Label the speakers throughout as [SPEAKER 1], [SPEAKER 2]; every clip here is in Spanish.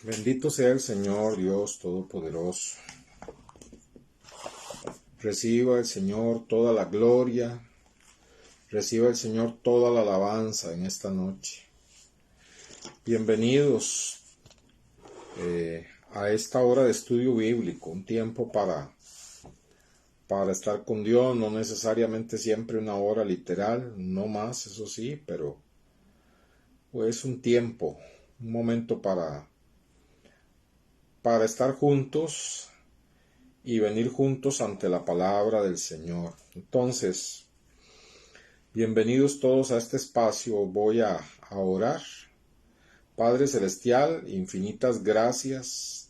[SPEAKER 1] Bendito sea el Señor Dios Todopoderoso. Reciba el Señor toda la gloria, reciba el Señor toda la alabanza en esta noche. Bienvenidos a esta hora de estudio bíblico, un tiempo para estar con Dios, no necesariamente siempre una hora literal, no más, eso sí, pero pues un tiempo, un momento para estar juntos y venir juntos ante la palabra del Señor. Entonces, bienvenidos todos a este espacio. Voy a orar. Padre Celestial, infinitas gracias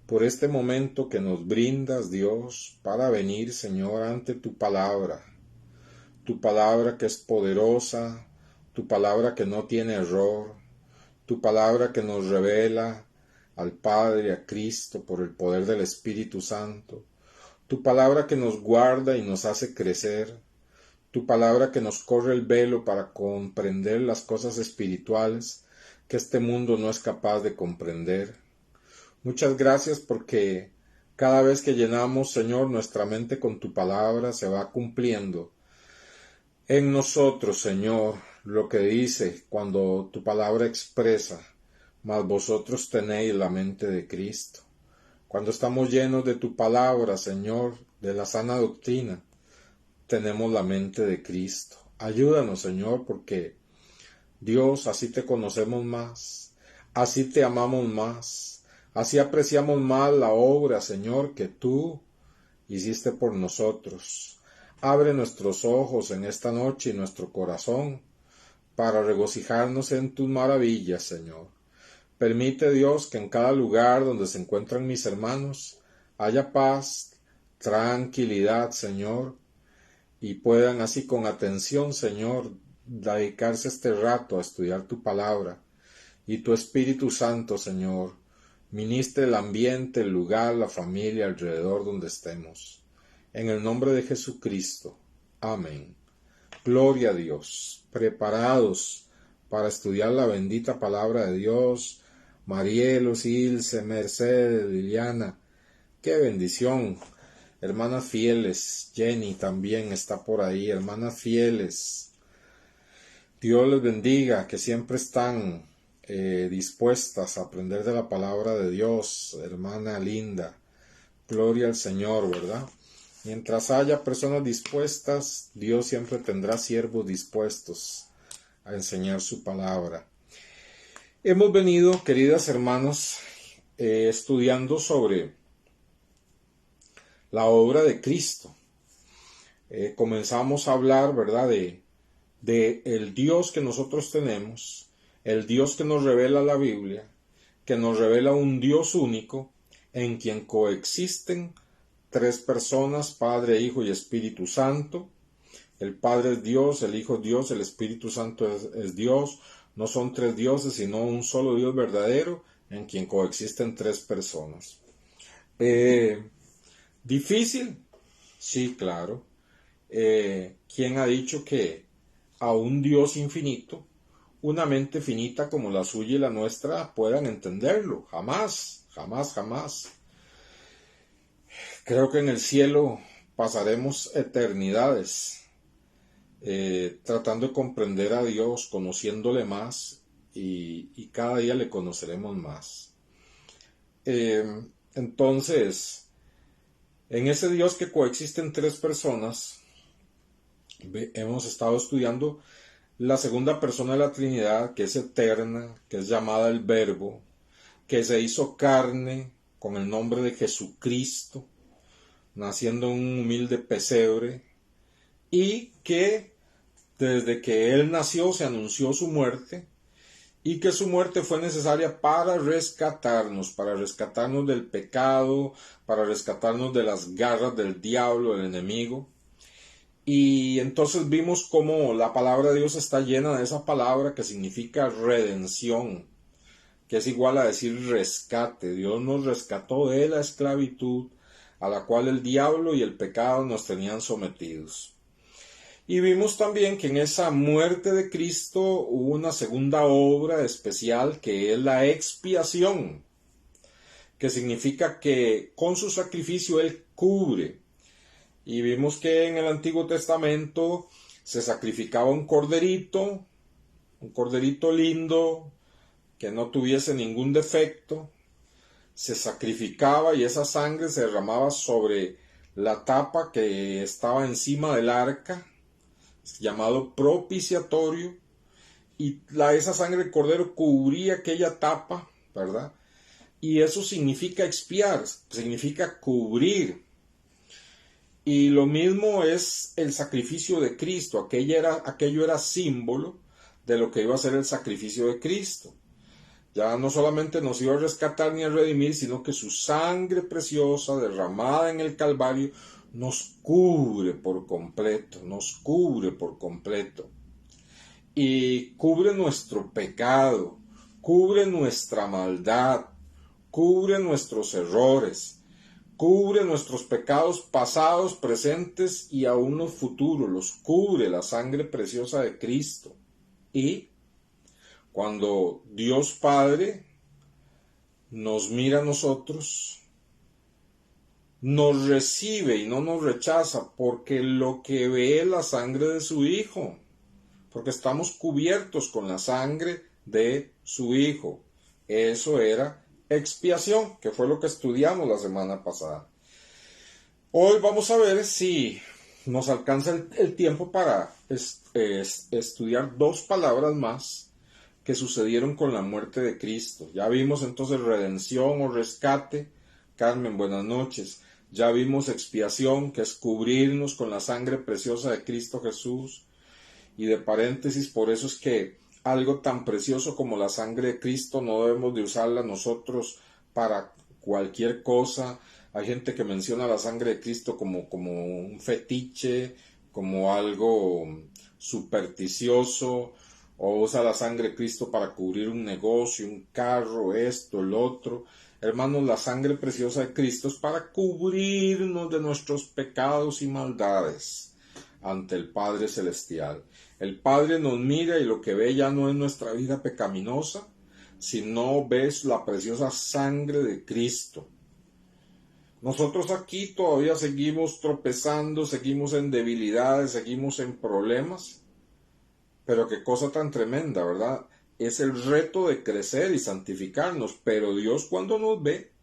[SPEAKER 1] por este momento que nos brindas, Dios, para venir, Señor, ante tu palabra que es poderosa, tu palabra que no tiene error, tu palabra que nos revela al Padre, a Cristo, por el poder del Espíritu Santo, tu palabra que nos guarda y nos hace crecer, tu palabra que nos corre el velo para comprender las cosas espirituales que este mundo no es capaz de comprender. Muchas gracias porque cada vez que llenamos, Señor, nuestra mente con tu palabra, se va cumpliendo en nosotros, Señor, lo que dice cuando tu palabra expresa: mas vosotros tenéis la mente de Cristo. Cuando estamos llenos de tu palabra, Señor, de la sana doctrina, tenemos la mente de Cristo. Ayúdanos, Señor, porque Dios, así te conocemos más, así te amamos más, así apreciamos más la obra, Señor, que tú hiciste por nosotros. Abre nuestros ojos en esta noche y nuestro corazón para regocijarnos en tus maravillas, Señor. Permite, Dios, que en cada lugar donde se encuentran mis hermanos haya paz, tranquilidad, Señor, y puedan así con atención, Señor, dedicarse este rato a estudiar tu palabra. Y tu Espíritu Santo, Señor, ministre el ambiente, el lugar, la familia alrededor donde estemos. En el nombre de Jesucristo. Amén. Gloria a Dios. Preparados para estudiar la bendita palabra de Dios. Marielos, Ilse, Mercedes, Liliana, qué bendición. Hermanas fieles, Jenny también está por ahí, hermanas fieles. Dios les bendiga, que siempre están dispuestas a aprender de la palabra de Dios, hermana linda. Gloria al Señor, ¿verdad? Mientras haya personas dispuestas, Dios siempre tendrá siervos dispuestos a enseñar su palabra. Hemos venido, queridas hermanas, estudiando sobre la obra de Cristo. Comenzamos a hablar, ¿verdad?, de el Dios que nosotros tenemos, el Dios que nos revela la Biblia, que nos revela un Dios único, en quien coexisten tres personas, Padre, Hijo y Espíritu Santo. El Padre es Dios, el Hijo es Dios, el Espíritu Santo es Dios. No son tres dioses, sino un solo Dios verdadero, en quien coexisten tres personas. ¿Difícil? Sí, claro. ¿Quién ha dicho que a un Dios infinito, una mente finita como la suya y la nuestra puedan entenderlo? Jamás, jamás, jamás. Creo que en el cielo pasaremos eternidades tratando de comprender a Dios, conociéndole más y cada día le conoceremos más. Entonces, en ese Dios que coexisten tres personas, hemos estado estudiando la segunda persona de la Trinidad, que es eterna, que es llamada el Verbo, que se hizo carne con el nombre de Jesucristo, naciendo en un humilde pesebre, y que desde que Él nació se anunció su muerte, y que su muerte fue necesaria para rescatarnos del pecado, para rescatarnos de las garras del diablo, del enemigo. Y entonces vimos cómo la palabra de Dios está llena de esa palabra que significa redención, que es igual a decir rescate. Dios nos rescató de la esclavitud a la cual el diablo y el pecado nos tenían sometidos. Y vimos también que en esa muerte de Cristo hubo una segunda obra especial, que es la expiación. que significa que con su sacrificio Él cubre. Y vimos que en el Antiguo Testamento se sacrificaba un corderito lindo, que no tuviese ningún defecto, se sacrificaba y esa sangre se derramaba sobre la tapa que estaba encima del arca, llamado propiciatorio, y esa sangre de cordero cubría aquella tapa, ¿verdad? Y eso significa expiar, significa cubrir. Y lo mismo es el sacrificio de Cristo, aquello era símbolo de lo que iba a ser el sacrificio de Cristo. Ya no solamente nos iba a rescatar ni a redimir, sino que su sangre preciosa derramada en el Calvario nos cubre por completo, y cubre nuestro pecado, cubre nuestra maldad, cubre nuestros errores, cubre nuestros pecados pasados, presentes y aún los futuros, los cubre la sangre preciosa de Cristo. Y cuando Dios Padre nos mira a nosotros, nos recibe y no nos rechaza, porque lo que ve es la sangre de su Hijo, porque estamos cubiertos con la sangre de su Hijo. Eso era expiación, que fue lo que estudiamos la semana pasada. Hoy vamos a ver si nos alcanza el tiempo para estudiar dos palabras más que sucedieron con la muerte de Cristo. Ya vimos entonces redención o rescate. Carmen, buenas noches. Ya vimos expiación, que es cubrirnos con la sangre preciosa de Cristo Jesús. Y de paréntesis, por eso es que algo tan precioso como la sangre de Cristo no debemos de usarla nosotros para cualquier cosa. Hay gente que menciona la sangre de Cristo como un fetiche, como algo supersticioso, o usa la sangre de Cristo para cubrir un negocio, un carro, esto, el otro. Hermanos, la sangre preciosa de Cristo es para cubrirnos de nuestros pecados y maldades ante el Padre Celestial. El Padre nos mira y lo que ve ya no es nuestra vida pecaminosa, sino ves la preciosa sangre de Cristo. Nosotros aquí todavía seguimos tropezando, seguimos en debilidades, seguimos en problemas, pero qué cosa tan tremenda, ¿verdad? Es el reto de crecer y santificarnos, pero Dios cuando nos ve,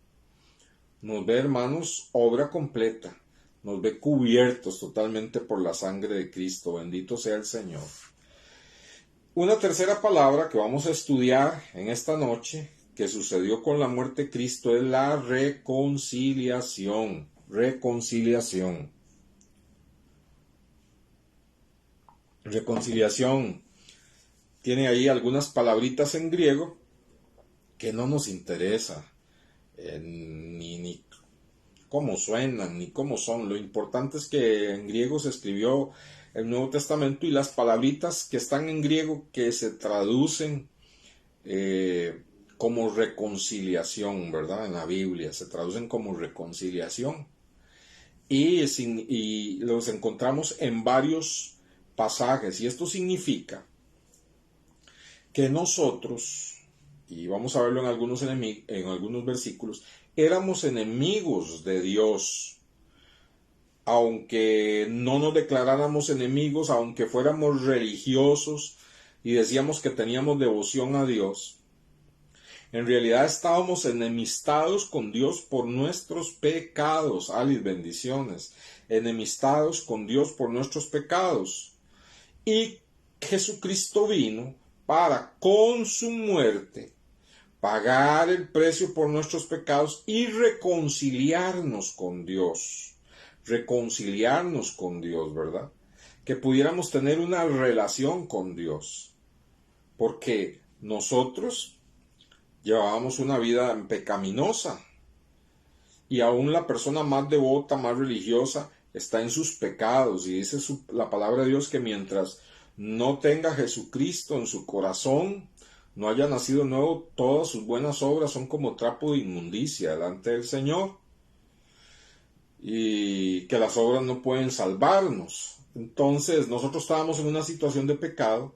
[SPEAKER 1] hermanos, obra completa. Nos ve cubiertos totalmente por la sangre de Cristo. Bendito sea el Señor. Una tercera palabra que vamos a estudiar en esta noche, que sucedió con la muerte de Cristo, es la reconciliación. Reconciliación. Reconciliación. Tiene ahí algunas palabritas en griego que no nos interesa. Ni cómo suenan, ni cómo son. Lo importante es que en griego se escribió el Nuevo Testamento y las palabritas que están en griego que se traducen como reconciliación, ¿verdad? En la Biblia se traducen como reconciliación y los encontramos en varios pasajes, y esto significa que nosotros, y vamos a verlo en algunos versículos, éramos enemigos de Dios, aunque no nos declaráramos enemigos, aunque fuéramos religiosos y decíamos que teníamos devoción a Dios. En realidad estábamos enemistados con Dios por nuestros pecados. Alice, bendiciones. Enemistados con Dios por nuestros pecados. Y Jesucristo vino para, con su muerte, pagar el precio por nuestros pecados y reconciliarnos con Dios. Reconciliarnos con Dios, ¿verdad? Que pudiéramos tener una relación con Dios. Porque nosotros llevábamos una vida pecaminosa. Y aún la persona más devota, más religiosa, está en sus pecados. Y dice la palabra de Dios que mientras no tenga Jesucristo en su corazón, no haya nacido nuevo, todas sus buenas obras son como trapo de inmundicia delante del Señor. Y que las obras no pueden salvarnos. Entonces nosotros estábamos en una situación de pecado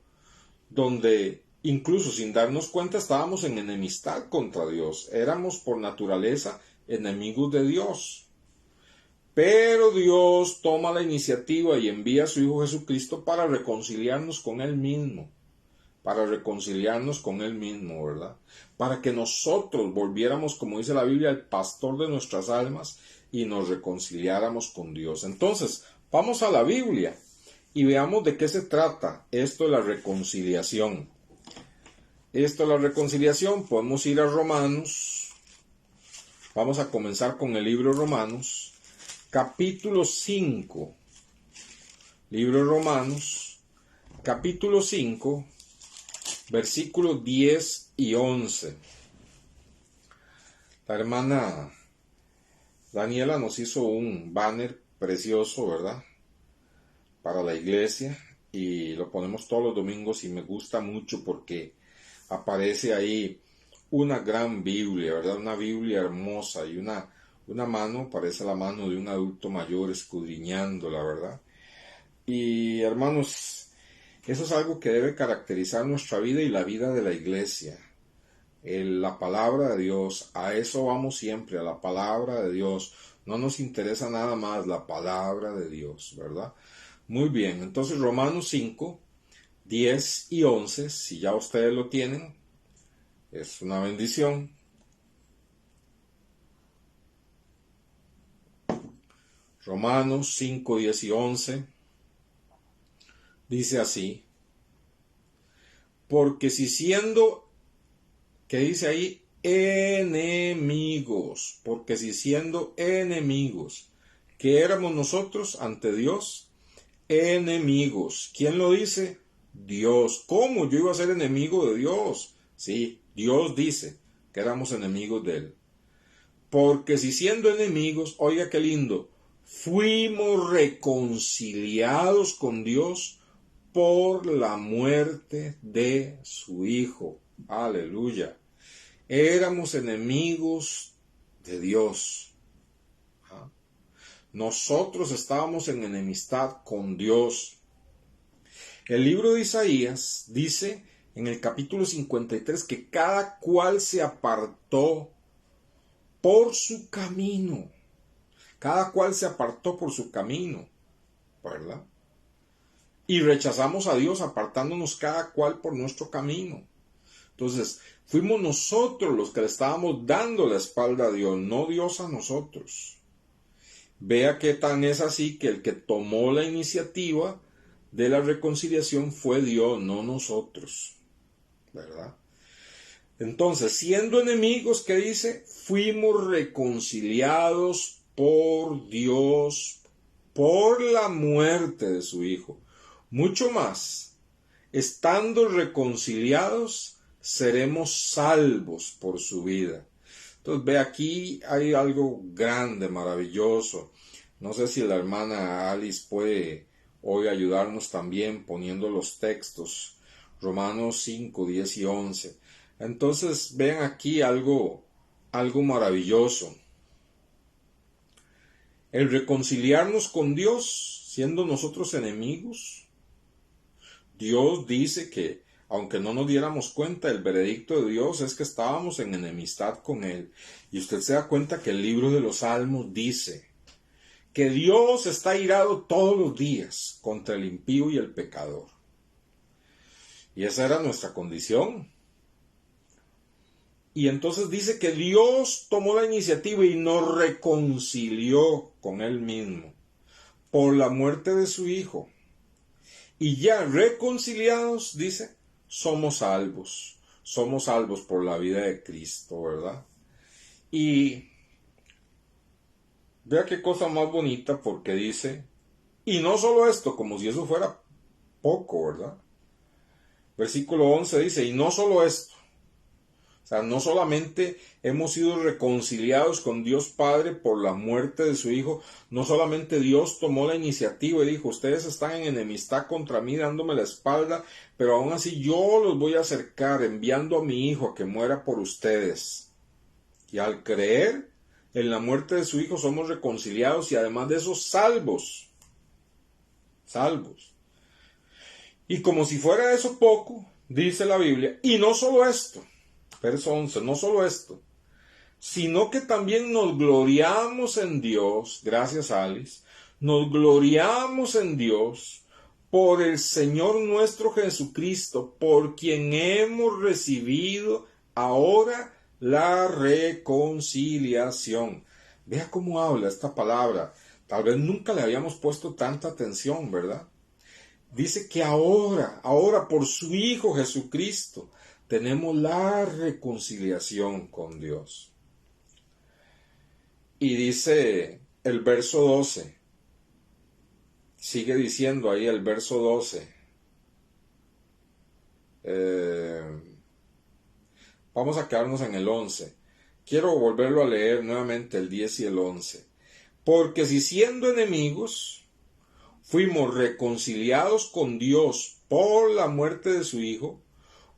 [SPEAKER 1] donde incluso sin darnos cuenta estábamos en enemistad contra Dios. Éramos por naturaleza enemigos de Dios. Pero Dios toma la iniciativa y envía a su Hijo Jesucristo para reconciliarnos con Él mismo. Para reconciliarnos con Él mismo, ¿verdad? Para que nosotros volviéramos, como dice la Biblia, al pastor de nuestras almas y nos reconciliáramos con Dios. Entonces, vamos a la Biblia y veamos de qué se trata esto de la reconciliación. Esto de la reconciliación, podemos ir a Romanos. Vamos a comenzar con el libro de Romanos, capítulo 5. Libro de Romanos, capítulo 5. Versículos 10 y 11. La hermana Daniela nos hizo un banner precioso, ¿verdad? Para la iglesia y lo ponemos todos los domingos y me gusta mucho porque aparece ahí una gran Biblia, ¿verdad? Una Biblia hermosa y una mano, parece la mano de un adulto mayor escudriñándola, ¿verdad? Y hermanos, eso es algo que debe caracterizar nuestra vida y la vida de la iglesia. La palabra de Dios, a eso vamos siempre, a la palabra de Dios. No nos interesa nada más la palabra de Dios, ¿verdad? Muy bien, entonces Romanos 5, 10 y 11, si ya ustedes lo tienen, es una bendición. Romanos 5, 10 y 11. Dice así, porque si siendo, ¿qué dice ahí? Enemigos, porque si siendo enemigos, ¿qué éramos nosotros ante Dios? Enemigos. ¿Quién lo dice? Dios. ¿Cómo yo iba a ser enemigo de Dios? Sí, Dios dice que éramos enemigos de Él. Porque si siendo enemigos, oiga qué lindo, fuimos reconciliados con Dios por la muerte de su Hijo. Aleluya. Éramos enemigos de Dios. Nosotros estábamos en enemistad con Dios. El libro de Isaías dice en el capítulo 53 que cada cual se apartó por su camino. Cada cual se apartó por su camino, ¿verdad? Y rechazamos a Dios apartándonos cada cual por nuestro camino. Entonces, fuimos nosotros los que le estábamos dando la espalda a Dios, no Dios a nosotros. Vea qué tan es así que el que tomó la iniciativa de la reconciliación fue Dios, no nosotros, ¿verdad? Entonces, siendo enemigos, ¿qué dice? Fuimos reconciliados por Dios por la muerte de su Hijo. Mucho más, estando reconciliados, seremos salvos por su vida. Entonces, ve, aquí hay algo grande, maravilloso. No sé si la hermana Alice puede hoy ayudarnos también poniendo los textos. Romanos 5, 10 y 11. Entonces, vean aquí algo maravilloso. El reconciliarnos con Dios, siendo nosotros enemigos. Dios dice que, aunque no nos diéramos cuenta, el veredicto de Dios es que estábamos en enemistad con Él. Y usted se da cuenta que el libro de los Salmos dice que Dios está airado todos los días contra el impío y el pecador. Y esa era nuestra condición. Y entonces dice que Dios tomó la iniciativa y nos reconcilió con Él mismo por la muerte de su Hijo. Y ya reconciliados, dice, somos salvos. Somos salvos por la vida de Cristo, ¿verdad? Y vea qué cosa más bonita, porque dice, y no solo esto, como si eso fuera poco, ¿verdad? Versículo 11 dice, y no solo esto. O sea, no solamente hemos sido reconciliados con Dios Padre por la muerte de su Hijo, no solamente Dios tomó la iniciativa y dijo, ustedes están en enemistad contra mí dándome la espalda, pero aún así yo los voy a acercar enviando a mi Hijo a que muera por ustedes. Y al creer en la muerte de su Hijo somos reconciliados y además de eso salvos. Y como si fuera eso poco, dice la Biblia, y no solo esto, verso 11, no solo esto, sino que también nos gloriamos en Dios, gracias Alice, nos gloriamos en Dios por el Señor nuestro Jesucristo, por quien hemos recibido ahora la reconciliación. Vea cómo habla esta palabra. Tal vez nunca le habíamos puesto tanta atención, ¿verdad? Dice que ahora por su Hijo Jesucristo, tenemos la reconciliación con Dios. Y dice el verso 12, sigue diciendo ahí el verso 12. Vamos a quedarnos en el 11. Quiero volverlo a leer nuevamente el 10 y el 11. Porque si siendo enemigos, fuimos reconciliados con Dios por la muerte de su Hijo,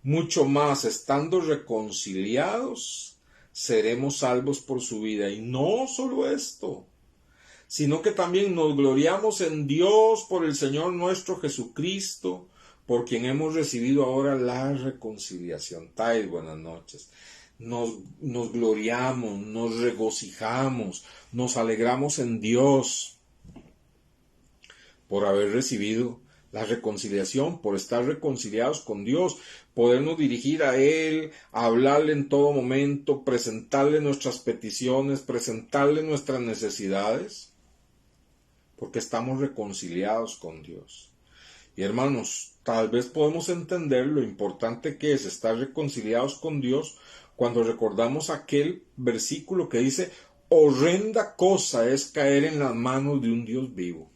[SPEAKER 1] mucho más estando reconciliados, seremos salvos por su vida. Y no solo esto, sino que también nos gloriamos en Dios por el Señor nuestro Jesucristo, por quien hemos recibido ahora la reconciliación. Tai, buenas noches. Nos gloriamos, nos regocijamos, nos alegramos en Dios por haber recibido la reconciliación, por estar reconciliados con Dios, podernos dirigir a Él, hablarle en todo momento, presentarle nuestras peticiones, presentarle nuestras necesidades, porque estamos reconciliados con Dios. Y hermanos, tal vez podemos entender lo importante que es estar reconciliados con Dios cuando recordamos aquel versículo que dice: horrenda cosa es caer en las manos de un Dios vivo.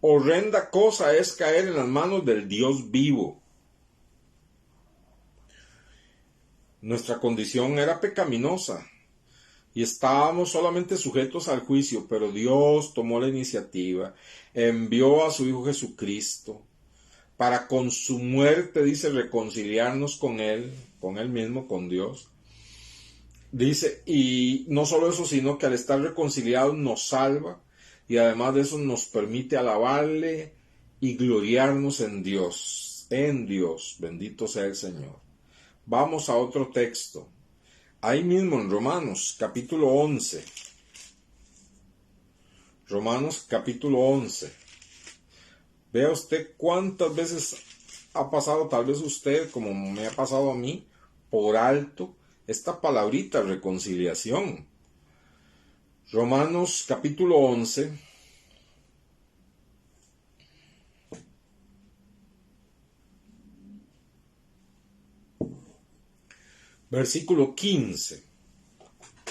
[SPEAKER 1] Horrenda cosa es caer en las manos del Dios vivo. Nuestra condición era pecaminosa y estábamos solamente sujetos al juicio, pero Dios tomó la iniciativa, envió a su Hijo Jesucristo para con su muerte, dice, reconciliarnos con Él mismo, con Dios. Dice, y no solo eso, sino que al estar reconciliados nos salva, y además de eso nos permite alabarle y gloriarnos en Dios, bendito sea el Señor. Vamos a otro texto, ahí mismo en Romanos capítulo 11, Romanos capítulo 11, vea usted cuántas veces ha pasado, tal vez usted, como me ha pasado a mí, por alto, esta palabrita reconciliación. Romanos capítulo 11, versículo 15.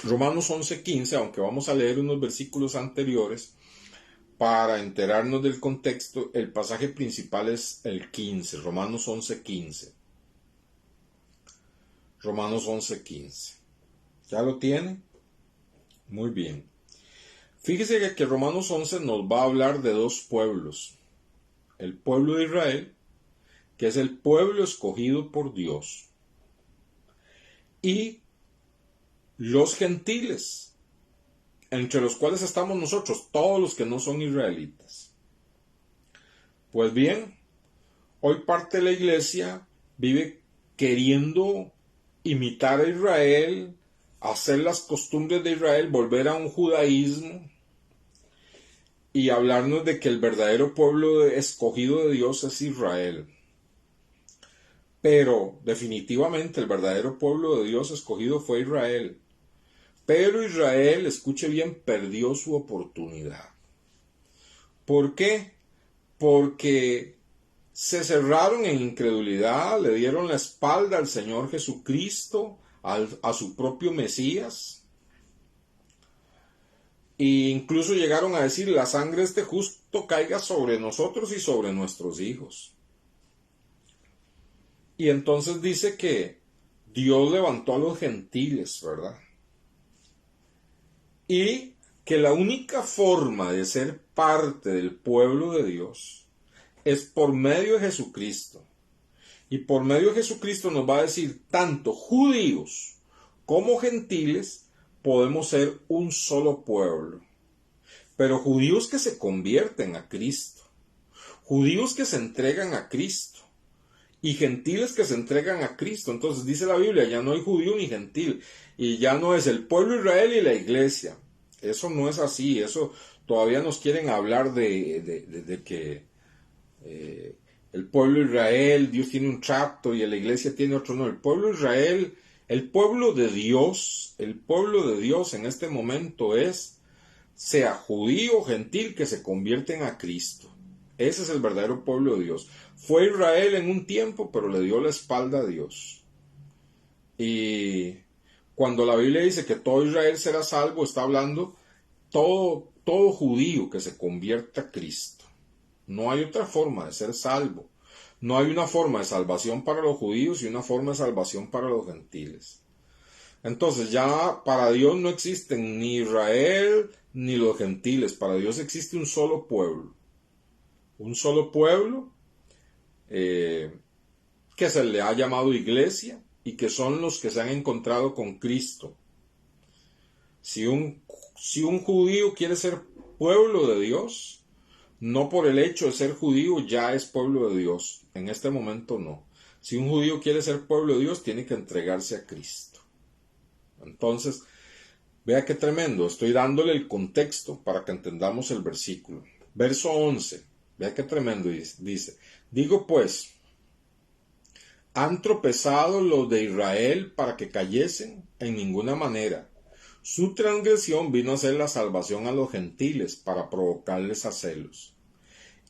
[SPEAKER 1] Romanos 11:15, aunque vamos a leer unos versículos anteriores para enterarnos del contexto, el pasaje principal es el 15, Romanos 11:15. Romanos 11:15. ¿Ya lo tiene? Muy bien. Fíjese que Romanos 11 nos va a hablar de dos pueblos. El pueblo de Israel, que es el pueblo escogido por Dios, y los gentiles, entre los cuales estamos nosotros, todos los que no son israelitas. Pues bien, hoy parte de la iglesia vive queriendo imitar a Israel, hacer las costumbres de Israel, volver a un judaísmo y hablarnos de que el verdadero pueblo escogido de Dios es Israel. Pero definitivamente el verdadero pueblo de Dios escogido fue Israel. Pero Israel, escuche bien, perdió su oportunidad. ¿Por qué? Porque se cerraron en incredulidad, le dieron la espalda al Señor Jesucristo, a su propio Mesías. E incluso llegaron a decir: la sangre de este justo caiga sobre nosotros y sobre nuestros hijos. Y entonces dice que Dios levantó a los gentiles, ¿verdad? Y que la única forma de ser parte del pueblo de Dios es por medio de Jesucristo. Y por medio de Jesucristo nos va a decir, tanto judíos como gentiles podemos ser un solo pueblo. Pero judíos que se convierten a Cristo, judíos que se entregan a Cristo, y gentiles que se entregan a Cristo. Entonces dice la Biblia, ya no hay judío ni gentil, y ya no es el pueblo de Israel y la iglesia. Eso no es así, eso todavía nos quieren hablar de que el pueblo de Israel, Dios tiene un trato y la iglesia tiene otro. No, el pueblo de Israel, el pueblo de Dios en este momento es, sea judío o gentil, que se convierten a Cristo. Ese es el verdadero pueblo de Dios. Fue Israel en un tiempo, pero le dio la espalda a Dios. Y cuando la Biblia dice que todo Israel será salvo, está hablando todo judío que se convierta a Cristo. No hay otra forma de ser salvo. No hay una forma de salvación para los judíos y una forma de salvación para los gentiles. Entonces ya para Dios no existen ni Israel ni los gentiles. Para Dios existe un solo pueblo. Un solo pueblo que se le ha llamado iglesia y que son los que se han encontrado con Cristo. Si un judío quiere ser pueblo de Dios, no por el hecho de ser judío ya es pueblo de Dios. En este momento no. Si un judío quiere ser pueblo de Dios, tiene que entregarse a Cristo. Entonces, vea qué tremendo. Estoy dándole el contexto para que entendamos el versículo. Verso 11. Vea qué tremendo dice. Digo pues, ¿han tropezado los de Israel para que cayesen? En ninguna manera. Su transgresión vino a ser la salvación a los gentiles para provocarles a celos.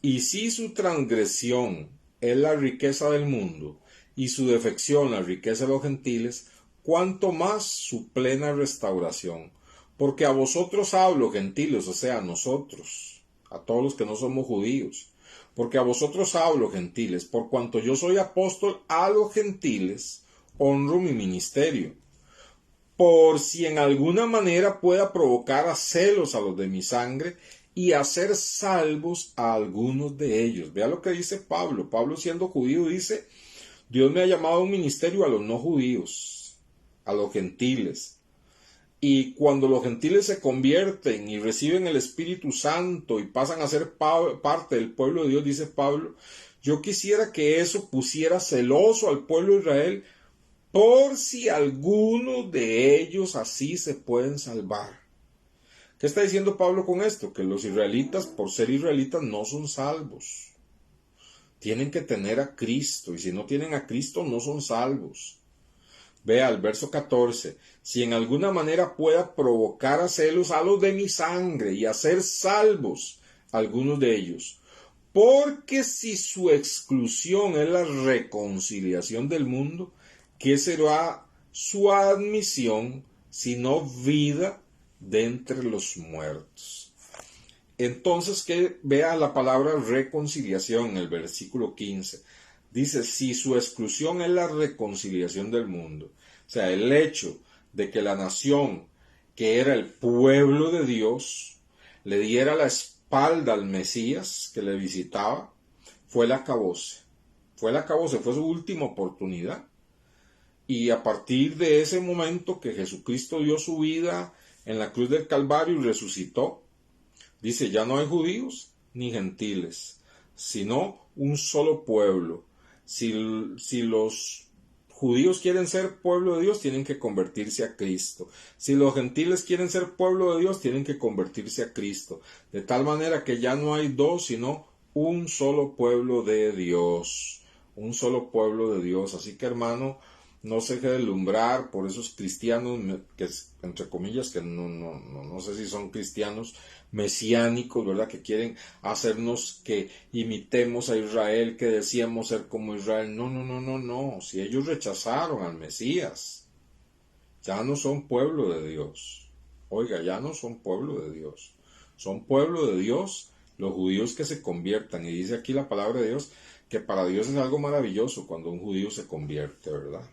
[SPEAKER 1] Y si su transgresión es la riqueza del mundo y su defección la riqueza de los gentiles, cuánto más su plena restauración. Porque a vosotros hablo, gentiles, o sea, a nosotros, a todos los que no somos judíos. Porque a vosotros hablo, gentiles, por cuanto yo soy apóstol a los gentiles, honro mi ministerio. Por si en alguna manera pueda provocar a celos a los de mi sangre y hacer salvos a algunos de ellos. Vea lo que dice Pablo. Pablo, siendo judío, dice, Dios me ha llamado a un ministerio a los no judíos, a los gentiles. Y cuando los gentiles se convierten y reciben el Espíritu Santo y pasan a ser parte del pueblo de Dios, dice Pablo, yo quisiera que eso pusiera celoso al pueblo de Israel, por si algunos de ellos así se pueden salvar. ¿Qué está diciendo Pablo con esto? Que los israelitas, por ser israelitas, no son salvos. Tienen que tener a Cristo, y si no tienen a Cristo, no son salvos. Vea el verso 14. Si en alguna manera pueda provocar a celos a los de mi sangre y hacer salvos a algunos de ellos. Porque si su exclusión es la reconciliación del mundo, ¿qué será su admisión sino vida de entre los muertos? Entonces, que vea la palabra reconciliación en el versículo 15. Dice, si su exclusión es la reconciliación del mundo, o sea, el hecho de que la nación, que era el pueblo de Dios, le diera la espalda al Mesías que le visitaba, fue el acabose. Fue su última oportunidad. Y a partir de ese momento que Jesucristo dio su vida en la cruz del Calvario y resucitó, dice, ya no hay judíos ni gentiles, sino un solo pueblo. Si los judíos quieren ser pueblo de Dios, tienen que convertirse a Cristo. Si los gentiles quieren ser pueblo de Dios, tienen que convertirse a Cristo. De tal manera que ya no hay dos, sino un solo pueblo de Dios. Un solo pueblo de Dios. Así que, hermano, no se deje deslumbrar por esos cristianos que, entre comillas, que no sé si son cristianos mesiánicos, ¿verdad? Que quieren hacernos que imitemos a Israel, que decíamos ser como Israel. No. Si ellos rechazaron al Mesías, ya no son pueblo de Dios. Oiga, ya no son pueblo de Dios. Son pueblo de Dios los judíos que se conviertan. Y dice aquí la palabra de Dios que para Dios es algo maravilloso cuando un judío se convierte, ¿verdad?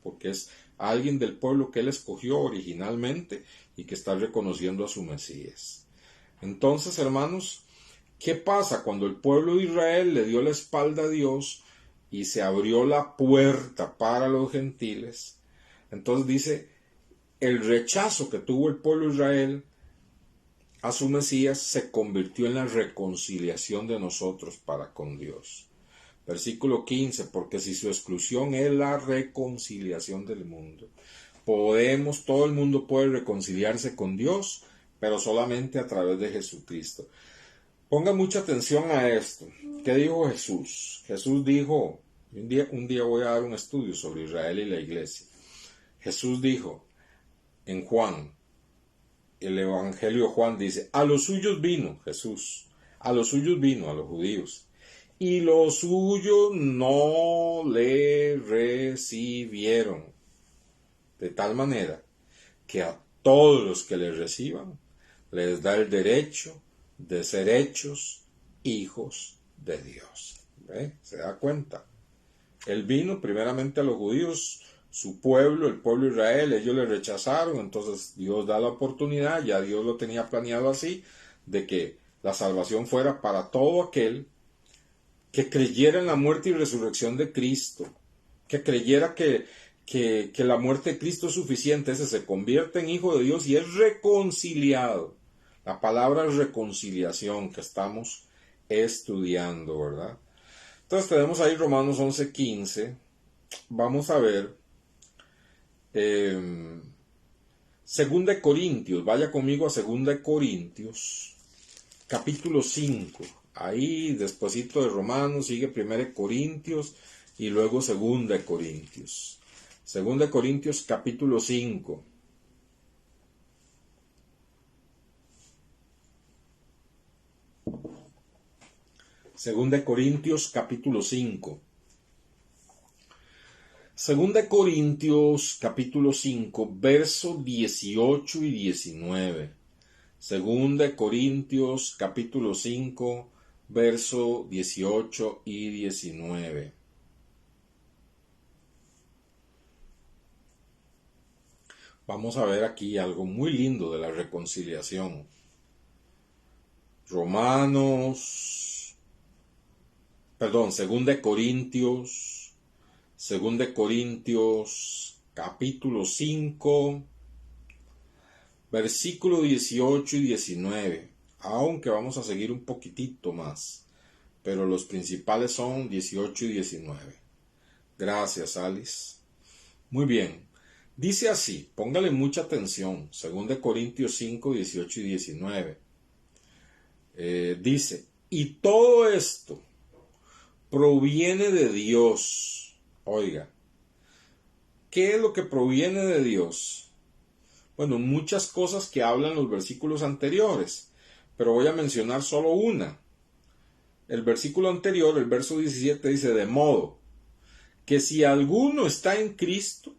[SPEAKER 1] Porque es alguien del pueblo que él escogió originalmente y que está reconociendo a su Mesías. Entonces, hermanos, ¿qué pasa cuando el pueblo de Israel le dio la espalda a Dios y se abrió la puerta para los gentiles? Entonces dice, el rechazo que tuvo el pueblo de Israel a su Mesías se convirtió en la reconciliación de nosotros para con Dios. Versículo 15, porque si su exclusión es la reconciliación del mundo, todo el mundo puede reconciliarse con Dios, pero solamente a través de Jesucristo. Ponga mucha atención a esto. ¿Qué dijo Jesús? Jesús dijo, un día voy a dar un estudio sobre Israel y la iglesia. Jesús dijo en Juan, el Evangelio de Juan dice, a los suyos vino Jesús, a los suyos vino, a los judíos, y los suyos no le recibieron, de tal manera que a todos los que le reciban les da el derecho de ser hechos hijos de Dios. ¿Ve? ¿Se da cuenta? Él vino primeramente a los judíos, su pueblo, el pueblo de Israel, ellos le rechazaron, entonces Dios da la oportunidad, ya Dios lo tenía planeado así, de que la salvación fuera para todo aquel que creyera en la muerte y resurrección de Cristo, que creyera que la muerte de Cristo es suficiente, ese se convierte en hijo de Dios y es reconciliado. La palabra es reconciliación que estamos estudiando, ¿verdad? Entonces tenemos ahí Romanos 11:15. Vamos a ver Segunda de Corintios. Vaya conmigo a Segunda de Corintios, capítulo 5. Ahí, despuesito de Romanos, sigue Primera de Corintios y luego Segunda de Corintios. Segunda de Corintios, capítulo 5. Segunda de Corintios, capítulo 5. Segunda de Corintios, capítulo 5, verso 18 y 19. Segunda de Corintios, capítulo 5, verso 18 y 19. Vamos a ver aquí algo muy lindo de la reconciliación. Segunda de Corintios, capítulo 5, versículo 18 y 19. Aunque vamos a seguir un poquitito más, pero los principales son 18 y 19. Gracias, Alice. Muy bien. Dice así, póngale mucha atención, 2 Corintios 5, 18 y 19. Dice, y todo esto proviene de Dios. Oiga, ¿qué es lo que proviene de Dios? Bueno, muchas cosas que hablan los versículos anteriores, pero voy a mencionar solo una. El versículo anterior, el verso 17, dice, de modo que si alguno está en Cristo,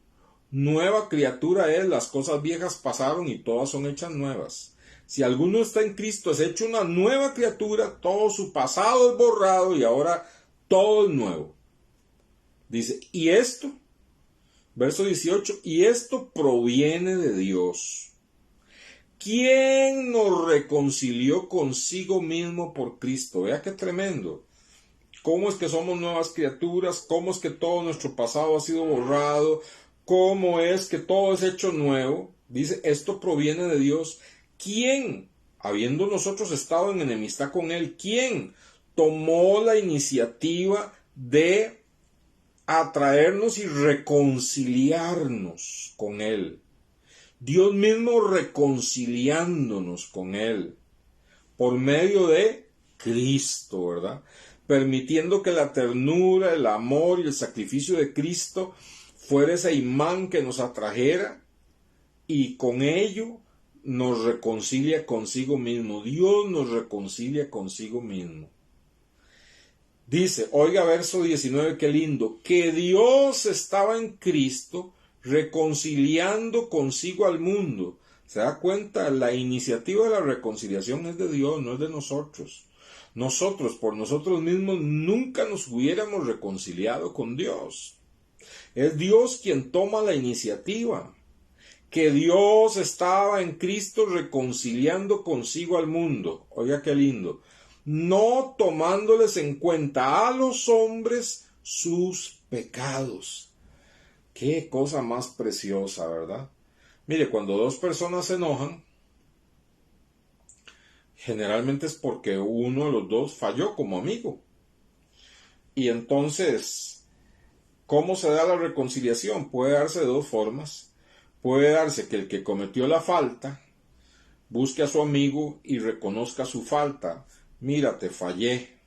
[SPEAKER 1] nueva criatura es, las cosas viejas pasaron y todas son hechas nuevas. Si alguno está en Cristo, es hecho una nueva criatura, todo su pasado es borrado y ahora todo es nuevo. Dice, y esto, verso 18, y esto proviene de Dios. ¿Quién nos reconcilió consigo mismo por Cristo? Vea qué tremendo. ¿Cómo es que somos nuevas criaturas? ¿Cómo es que todo nuestro pasado ha sido borrado? ¿Cómo es que todo es hecho nuevo? Dice, esto proviene de Dios. ¿Quién, habiendo nosotros estado en enemistad con Él, quién tomó la iniciativa de atraernos y reconciliarnos con Él? Dios mismo reconciliándonos con Él por medio de Cristo, ¿verdad? Permitiendo que la ternura, el amor y el sacrificio de Cristo fuera ese imán que nos atrajera y con ello nos reconcilia consigo mismo. Dios nos reconcilia consigo mismo. Dice, oiga verso 19, qué lindo, que Dios estaba en Cristo reconciliando consigo al mundo. ¿Se da cuenta? La iniciativa de la reconciliación es de Dios, no es de nosotros. Nosotros, por nosotros mismos, nunca nos hubiéramos reconciliado con Dios. Es Dios quien toma la iniciativa. Que Dios estaba en Cristo reconciliando consigo al mundo. Oiga qué lindo. No tomándoles en cuenta a los hombres sus pecados. Qué cosa más preciosa, ¿verdad? Mire, cuando dos personas se enojan, generalmente es porque uno de los dos falló como amigo. Y entonces, ¿cómo se da la reconciliación? Puede darse de dos formas. Puede darse que el que cometió la falta busque a su amigo y reconozca su falta. Mira, te fallé,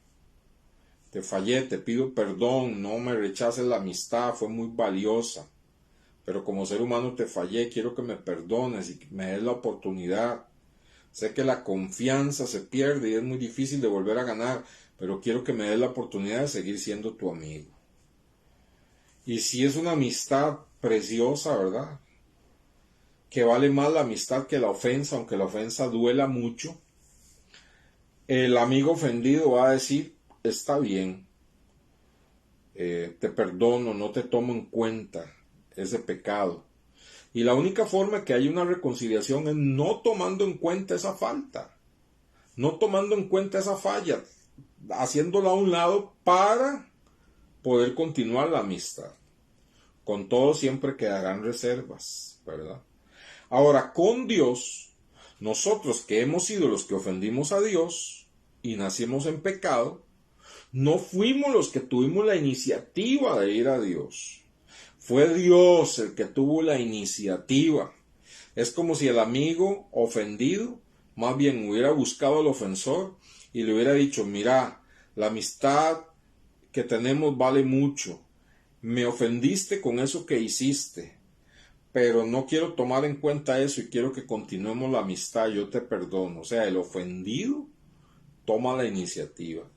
[SPEAKER 1] te pido perdón, no me rechaces la amistad, fue muy valiosa. Pero como ser humano te fallé, quiero que me perdones y que me des la oportunidad. Sé que la confianza se pierde y es muy difícil de volver a ganar, pero quiero que me des la oportunidad de seguir siendo tu amigo. Y si es una amistad preciosa, ¿verdad? Que vale más la amistad que la ofensa, aunque la ofensa duela mucho, el amigo ofendido va a decir, está bien, te perdono, no te tomo en cuenta ese pecado. Y la única forma que haya una reconciliación es no tomando en cuenta esa falta, no tomando en cuenta esa falla, haciéndola a un lado para poder continuar la amistad. Con todo siempre quedarán reservas, ¿verdad? Ahora, con Dios, nosotros que hemos sido los que ofendimos a Dios y nacimos en pecado, no fuimos los que tuvimos la iniciativa de ir a Dios. Fue Dios el que tuvo la iniciativa. Es como si el amigo ofendido más bien hubiera buscado al ofensor y le hubiera dicho, mira, la amistad que tenemos vale mucho. Me ofendiste con eso que hiciste, pero no quiero tomar en cuenta eso y quiero que continuemos la amistad, yo te perdono. O sea, el ofendido toma la iniciativa,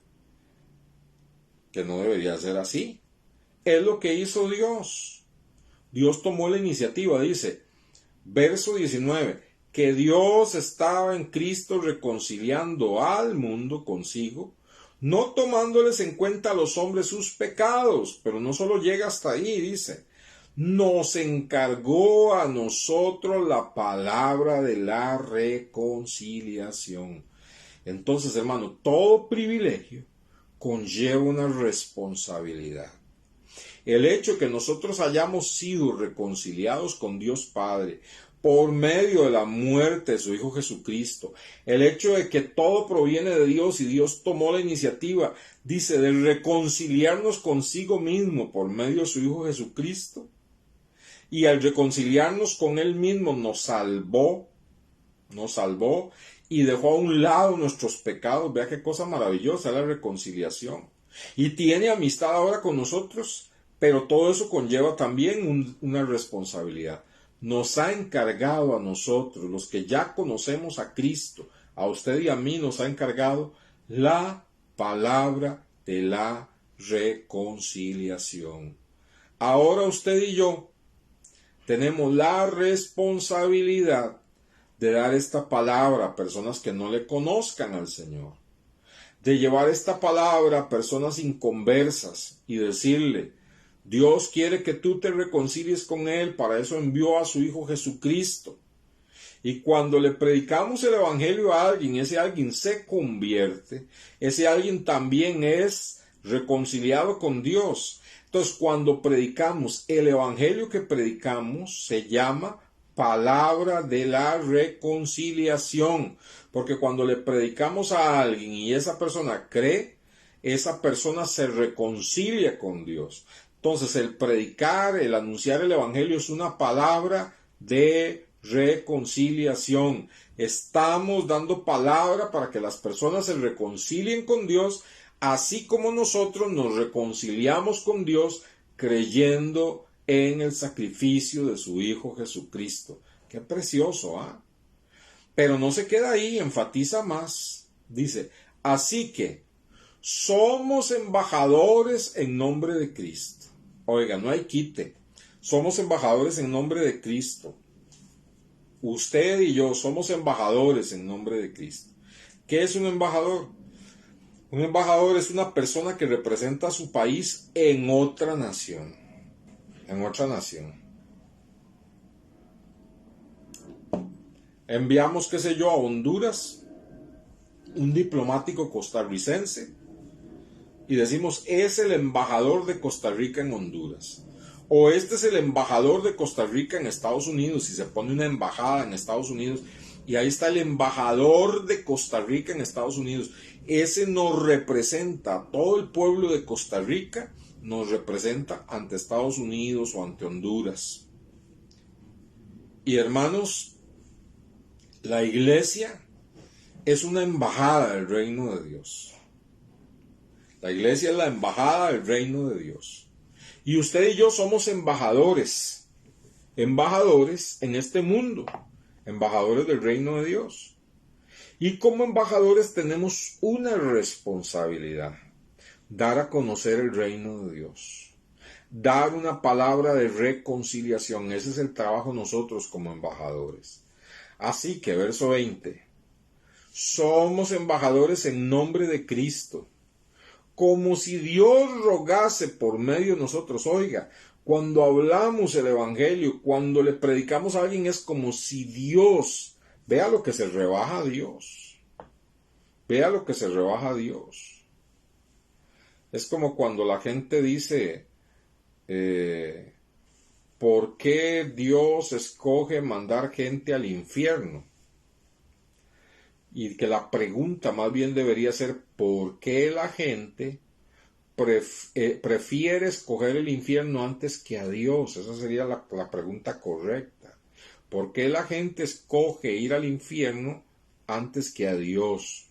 [SPEAKER 1] que no debería ser así. Es lo que hizo Dios. Dios tomó la iniciativa, dice, verso 19, que Dios estaba en Cristo reconciliando al mundo consigo, no tomándoles en cuenta a los hombres sus pecados, pero no solo llega hasta ahí, dice, nos encargó a nosotros la palabra de la reconciliación. Entonces, hermano, todo privilegio conlleva una responsabilidad. El hecho de que nosotros hayamos sido reconciliados con Dios Padre por medio de la muerte de su Hijo Jesucristo, el hecho de que todo proviene de Dios y Dios tomó la iniciativa, dice, de reconciliarnos consigo mismo por medio de su Hijo Jesucristo, y al reconciliarnos con Él mismo nos salvó y dejó a un lado nuestros pecados. Vea qué cosa maravillosa la reconciliación. Y tiene amistad ahora con nosotros, pero todo eso conlleva también una responsabilidad. Nos ha encargado a nosotros, los que ya conocemos a Cristo, a usted y a mí nos ha encargado la palabra de la reconciliación. Ahora usted y yo tenemos la responsabilidad de dar esta palabra a personas que no le conozcan al Señor, de llevar esta palabra a personas inconversas y decirle, Dios quiere que tú te reconcilies con Él, para eso envió a su Hijo Jesucristo. Y cuando le predicamos el Evangelio a alguien, ese alguien se convierte, ese alguien también es reconciliado con Dios. Entonces, cuando predicamos, el Evangelio que predicamos se llama palabra de la reconciliación, porque cuando le predicamos a alguien y esa persona cree, esa persona se reconcilia con Dios. Entonces, el predicar, el anunciar el Evangelio es una palabra de reconciliación. Estamos dando palabra para que las personas se reconcilien con Dios, así como nosotros nos reconciliamos con Dios creyendo en el sacrificio de su Hijo Jesucristo. Qué precioso, ¿ah? Pero no se queda ahí, enfatiza más. Dice, así que somos embajadores en nombre de Cristo. Oiga, no hay quite. Somos embajadores en nombre de Cristo. Usted y yo somos embajadores en nombre de Cristo. ¿Qué es un embajador? Un embajador es una persona que representa a su país en otra nación. En otra nación. Enviamos, qué sé yo, a Honduras un diplomático costarricense y decimos, es el embajador de Costa Rica en Honduras. O este es el embajador de Costa Rica en Estados Unidos, y se pone una embajada en Estados Unidos Y ahí está el embajador de Costa Rica en Estados Unidos. Ese nos representa, todo el pueblo de Costa Rica nos representa ante Estados Unidos o ante Honduras. Y hermanos, la iglesia es una embajada del reino de Dios. La iglesia es la embajada del reino de Dios. Y usted y yo somos embajadores en este mundo, embajadores del reino de Dios. Y como embajadores tenemos una responsabilidad: dar a conocer el reino de Dios, dar una palabra de reconciliación. Ese es el trabajo de nosotros como embajadores. Así que, verso 20, somos embajadores en nombre de Cristo, como si Dios rogase por medio de nosotros. Oiga, cuando hablamos el evangelio, cuando le predicamos a alguien, es como si Dios, vea lo que se rebaja a Dios, vea lo que se rebaja a Dios. Es como cuando la gente dice, ¿por qué Dios escoge mandar gente al infierno? Y que la pregunta más bien debería ser, ¿por qué la gente prefiere escoger el infierno antes que a Dios? Esa sería la pregunta correcta. ¿Por qué la gente escoge ir al infierno antes que a Dios?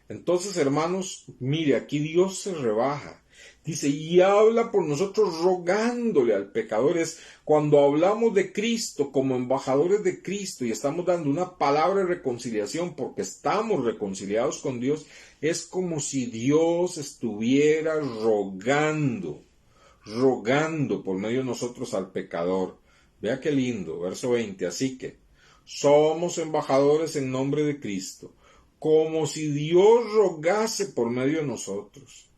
[SPEAKER 1] Entonces, hermanos, mire, aquí Dios se rebaja. Dice, y habla por nosotros rogándole al pecador. Es cuando hablamos de Cristo como embajadores de Cristo y estamos dando una palabra de reconciliación porque estamos reconciliados con Dios, es como si Dios estuviera rogando por medio de nosotros al pecador. Vea qué lindo, verso 20. Así que somos embajadores en nombre de Cristo, como si Dios rogase por medio de nosotros.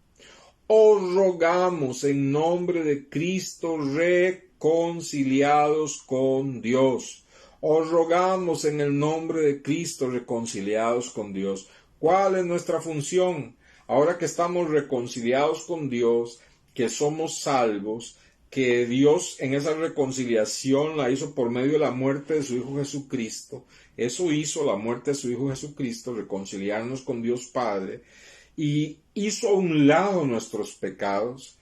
[SPEAKER 1] Os rogamos en nombre de Cristo, reconciliados con Dios. Os rogamos en el nombre de Cristo, reconciliados con Dios. ¿Cuál es nuestra función? Ahora que estamos reconciliados con Dios, que somos salvos, que Dios en esa reconciliación la hizo por medio de la muerte de su Hijo Jesucristo. Eso hizo la muerte de su Hijo Jesucristo, reconciliarnos con Dios Padre, y hizo a un lado nuestros pecados.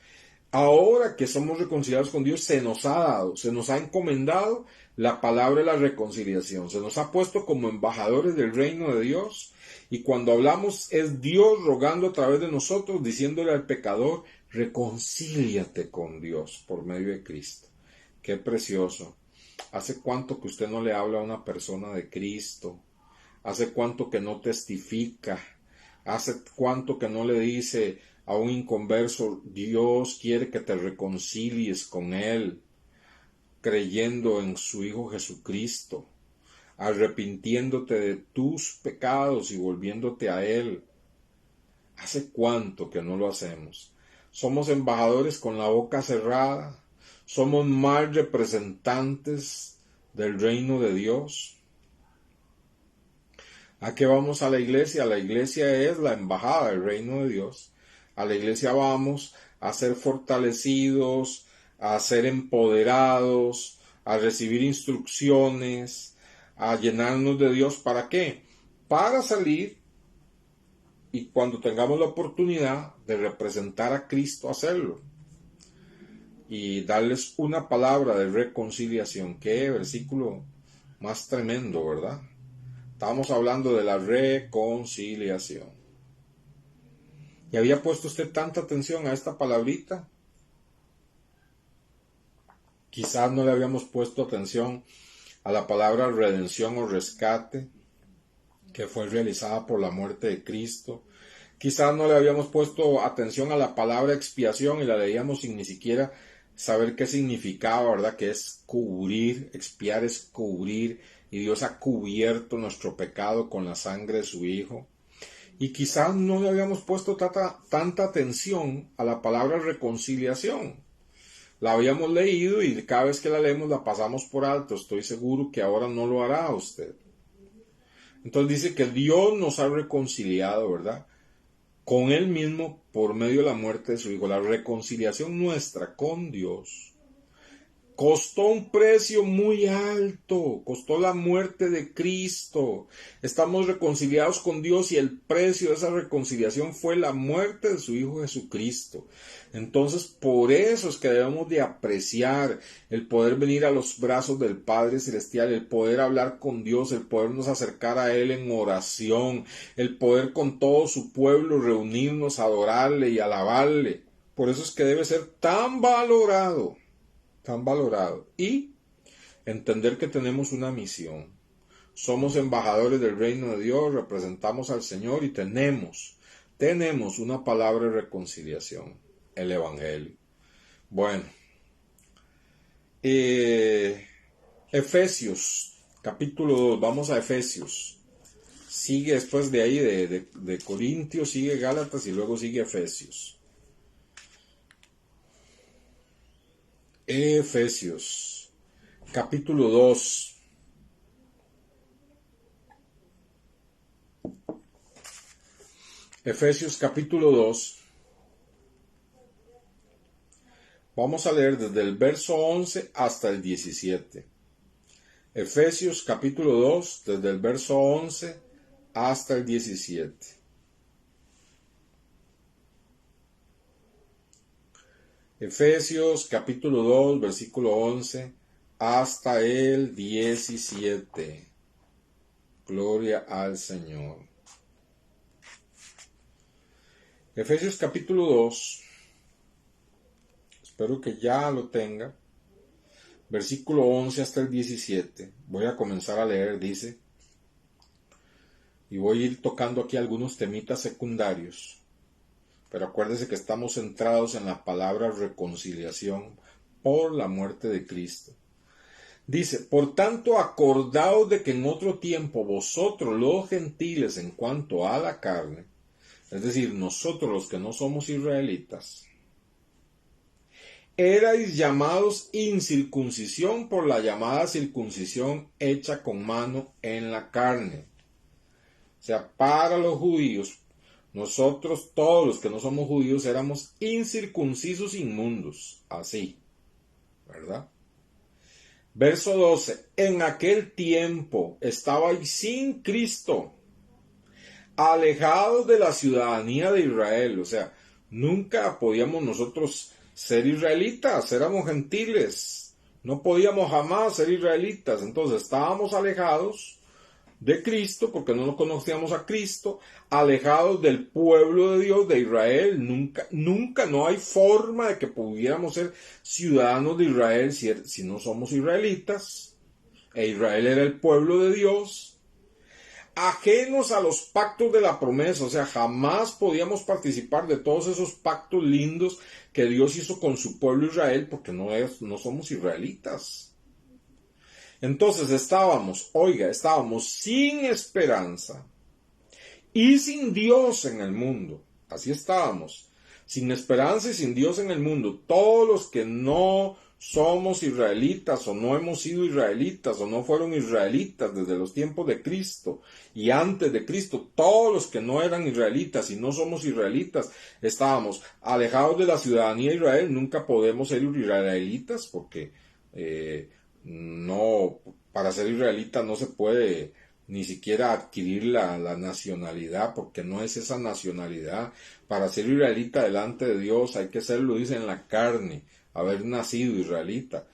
[SPEAKER 1] Ahora que somos reconciliados con Dios, se nos ha dado, se nos ha encomendado la palabra de la reconciliación. Se nos ha puesto como embajadores del reino de Dios. Y cuando hablamos es Dios rogando a través de nosotros, diciéndole al pecador, reconcíliate con Dios por medio de Cristo. Qué precioso. ¿Hace cuánto que usted no le habla a una persona de Cristo? ¿Hace cuánto que no testifica? ¿Hace cuánto que no le dice a un inconverso, Dios quiere que te reconcilies con Él, creyendo en su Hijo Jesucristo, arrepintiéndote de tus pecados y volviéndote a Él? ¿Hace cuánto que no lo hacemos? Somos embajadores con la boca cerrada, somos mal representantes del reino de Dios. ¿A qué vamos a la iglesia? La iglesia es la embajada del reino de Dios. A la iglesia vamos a ser fortalecidos, a ser empoderados, a recibir instrucciones, a llenarnos de Dios. ¿Para qué? Para salir y cuando tengamos la oportunidad de representar a Cristo, hacerlo. Y darles una palabra de reconciliación. Qué versículo más tremendo, ¿verdad? Estamos hablando de la reconciliación. ¿Y había puesto usted tanta atención a esta palabrita? Quizás no le habíamos puesto atención a la palabra redención o rescate, que fue realizada por la muerte de Cristo. Quizás no le habíamos puesto atención a la palabra expiación y la leíamos sin ni siquiera saber qué significaba, ¿verdad? Que es cubrir, expiar es cubrir, y Dios ha cubierto nuestro pecado con la sangre de su Hijo. Y quizás no le habíamos puesto tanta atención a la palabra reconciliación. La habíamos leído y cada vez que la leemos la pasamos por alto. Estoy seguro que ahora no lo hará usted. Entonces dice que Dios nos ha reconciliado, ¿verdad? Con Él mismo por medio de la muerte de su Hijo. La reconciliación nuestra con Dios Costó un precio muy alto, costó la muerte de Cristo. Estamos reconciliados con Dios y el precio de esa reconciliación fue la muerte de su Hijo Jesucristo. Entonces, por eso es que debemos de apreciar el poder venir a los brazos del Padre Celestial, el poder hablar con Dios, el podernos acercar a Él en oración, el poder con todo su pueblo reunirnos, adorarle y alabarle. Por eso es que debe ser tan valorado y entender que tenemos una misión. Somos embajadores del reino de Dios, representamos al Señor y tenemos una palabra de reconciliación, el Evangelio. Bueno, Efesios, capítulo 2, vamos a Efesios. Sigue después de ahí, de Corintios, sigue Gálatas y luego sigue Efesios. Efesios, capítulo 2. Efesios, capítulo 2. Vamos a leer desde el verso 11 hasta el 17. Efesios, capítulo 2, desde el verso 11 hasta el 17. Efesios capítulo 2, versículo 11 hasta el 17. Gloria al Señor. Efesios capítulo 2. Espero que ya lo tenga. Versículo 11 hasta el 17. Voy a comenzar a leer, dice. Y voy a ir tocando aquí algunos temitas secundarios. Pero acuérdese que estamos centrados en la palabra reconciliación por la muerte de Cristo. Dice, por tanto, acordaos de que en otro tiempo vosotros los gentiles en cuanto a la carne, es decir, nosotros los que no somos israelitas, erais llamados incircuncisión por la llamada circuncisión hecha con mano en la carne. O sea, para los judíos, nosotros, todos los que no somos judíos, éramos incircuncisos inmundos. Así, ¿verdad? Verso 12. En aquel tiempo estabais sin Cristo, alejados de la ciudadanía de Israel. O sea, nunca podíamos nosotros ser israelitas, éramos gentiles. No podíamos jamás ser israelitas. Entonces estábamos alejados de Cristo, porque no lo conocíamos a Cristo, alejados del pueblo de Dios, de Israel. Nunca, no hay forma de que pudiéramos ser ciudadanos de Israel si no somos israelitas. E Israel era el pueblo de Dios. Ajenos a los pactos de la promesa, o sea, jamás podíamos participar de todos esos pactos lindos que Dios hizo con su pueblo Israel, porque no somos israelitas. Entonces estábamos sin esperanza y sin Dios en el mundo. Así estábamos, sin esperanza y sin Dios en el mundo. Todos los que no somos israelitas o no hemos sido israelitas o no fueron israelitas desde los tiempos de Cristo y antes de Cristo, todos los que no eran israelitas y no somos israelitas, estábamos alejados de la ciudadanía de Israel. Nunca podemos ser israelitas porque no, para ser israelita no se puede ni siquiera adquirir la nacionalidad, porque no es esa nacionalidad. Para ser israelita delante de Dios hay que serlo, dice, en la carne, haber nacido israelita.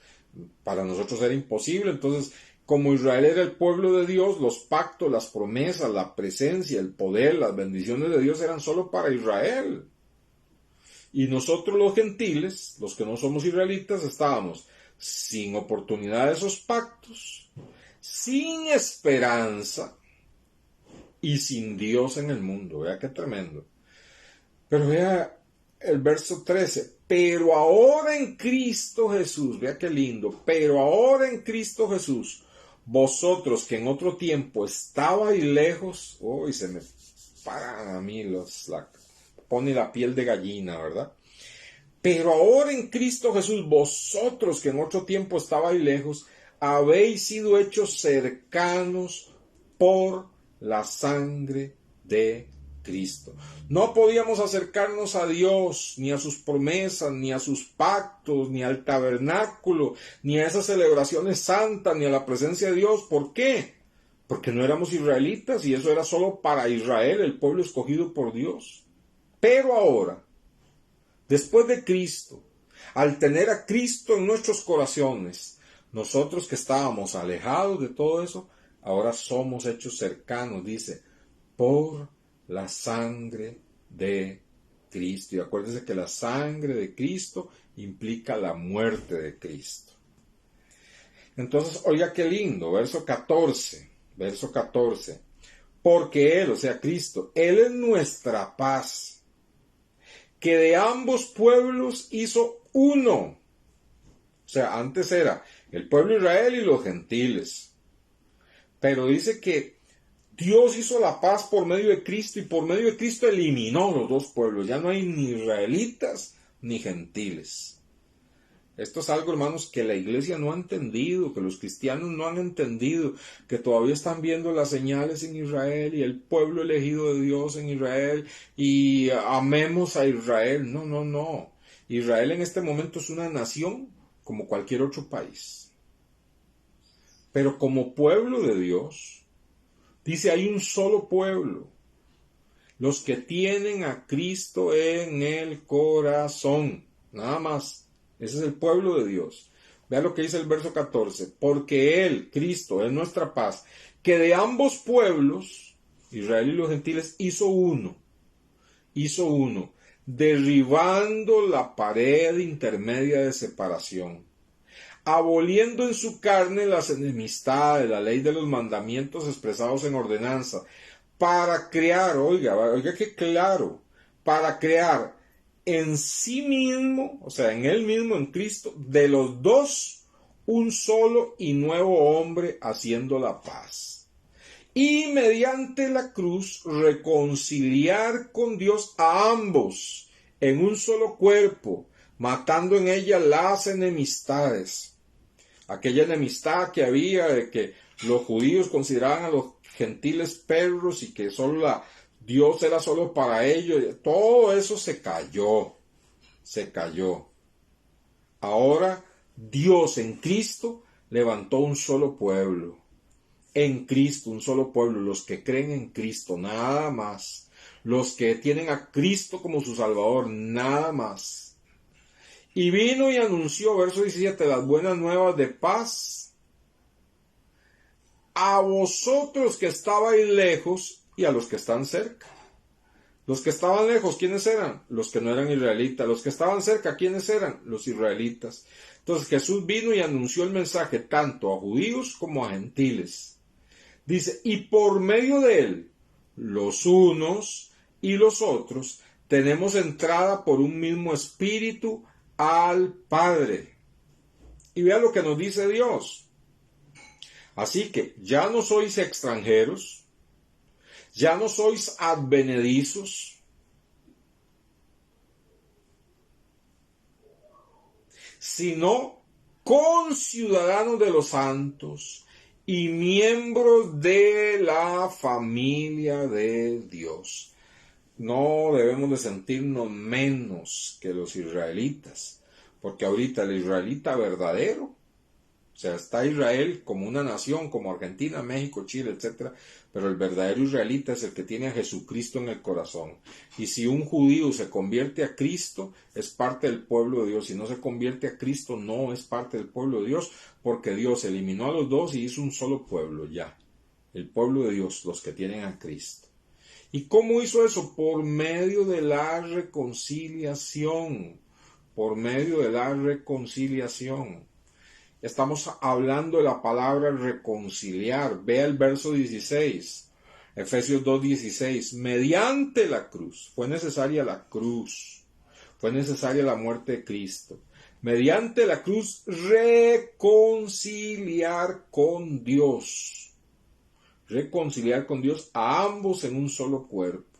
[SPEAKER 1] Para nosotros era imposible. Entonces, como Israel era el pueblo de Dios, los pactos, las promesas, la presencia, el poder, las bendiciones de Dios eran solo para Israel. Y nosotros los gentiles, los que no somos israelitas, estábamos sin oportunidad de esos pactos, sin esperanza y sin Dios en el mundo. Vea qué tremendo. Pero vea el verso 13. Pero ahora en Cristo Jesús, vea qué lindo. Pero ahora en Cristo Jesús, vosotros que en otro tiempo estabais lejos, y se me paran a mí pone la piel de gallina, ¿verdad? Pero ahora en Cristo Jesús, vosotros que en otro tiempo estabais lejos, habéis sido hechos cercanos por la sangre de Cristo. No podíamos acercarnos a Dios, ni a sus promesas, ni a sus pactos, ni al tabernáculo, ni a esas celebraciones santas, ni a la presencia de Dios. ¿Por qué? Porque no éramos israelitas y eso era solo para Israel, el pueblo escogido por Dios. Pero ahora, después de Cristo, al tener a Cristo en nuestros corazones, nosotros que estábamos alejados de todo eso, ahora somos hechos cercanos, dice, por la sangre de Cristo. Y acuérdense que la sangre de Cristo implica la muerte de Cristo. Entonces, oiga qué lindo, verso 14. Porque Él, o sea, Cristo, Él es nuestra paz, que de ambos pueblos hizo uno. O sea, antes era el pueblo de Israel y los gentiles. Pero dice que Dios hizo la paz por medio de Cristo y por medio de Cristo eliminó los dos pueblos. Ya no hay ni israelitas ni gentiles. Esto es algo, hermanos, que la iglesia no ha entendido, que los cristianos no han entendido, que todavía están viendo las señales en Israel y el pueblo elegido de Dios en Israel y amemos a Israel. No, no, no. Israel en este momento es una nación como cualquier otro país. Pero como pueblo de Dios, dice, hay un solo pueblo, los que tienen a Cristo en el corazón, nada más. Ese es el pueblo de Dios. Vea lo que dice el verso 14. Porque Él, Cristo, es nuestra paz, que de ambos pueblos, Israel y los gentiles, hizo uno, derribando la pared intermedia de separación, aboliendo en su carne las enemistades, la ley de los mandamientos expresados en ordenanza, para crear, oiga qué claro, para crear en sí mismo, o sea, en Él mismo, en Cristo, de los dos, un solo y nuevo hombre haciendo la paz. Y mediante la cruz reconciliar con Dios a ambos en un solo cuerpo, matando en ella las enemistades. Aquella enemistad que había de que los judíos consideraban a los gentiles perros y que solo Dios era solo para ellos, todo eso se cayó. Ahora Dios en Cristo levantó un solo pueblo. En Cristo, un solo pueblo, los que creen en Cristo, nada más. Los que tienen a Cristo como su Salvador, nada más. Y vino y anunció, verso 17, las buenas nuevas de paz a vosotros que estabais lejos y a los que están cerca. Los que estaban lejos, ¿quiénes eran? Los que no eran israelitas. Los que estaban cerca, ¿quiénes eran? Los israelitas. Entonces Jesús vino y anunció el mensaje tanto a judíos como a gentiles. Dice, y por medio de él, los unos y los otros, tenemos entrada por un mismo espíritu al Padre. Y vea lo que nos dice Dios. Así que ya no sois extranjeros, ya no sois advenedizos, sino conciudadanos de los santos y miembros de la familia de Dios. No debemos de sentirnos menos que los israelitas, porque ahorita el israelita verdadero, o sea, está Israel como una nación, como Argentina, México, Chile, etc. Pero el verdadero israelita es el que tiene a Jesucristo en el corazón. Y si un judío se convierte a Cristo, es parte del pueblo de Dios. Si no se convierte a Cristo, no es parte del pueblo de Dios, porque Dios eliminó a los dos y hizo un solo pueblo ya. El pueblo de Dios, los que tienen a Cristo. ¿Y cómo hizo eso? Por medio de la reconciliación. Por medio de la reconciliación. Estamos hablando de la palabra reconciliar. Vea el verso 16. Efesios 2:16. Mediante la cruz. Fue necesaria la cruz. Fue necesaria la muerte de Cristo. Mediante la cruz reconciliar con Dios. Reconciliar con Dios a ambos en un solo cuerpo.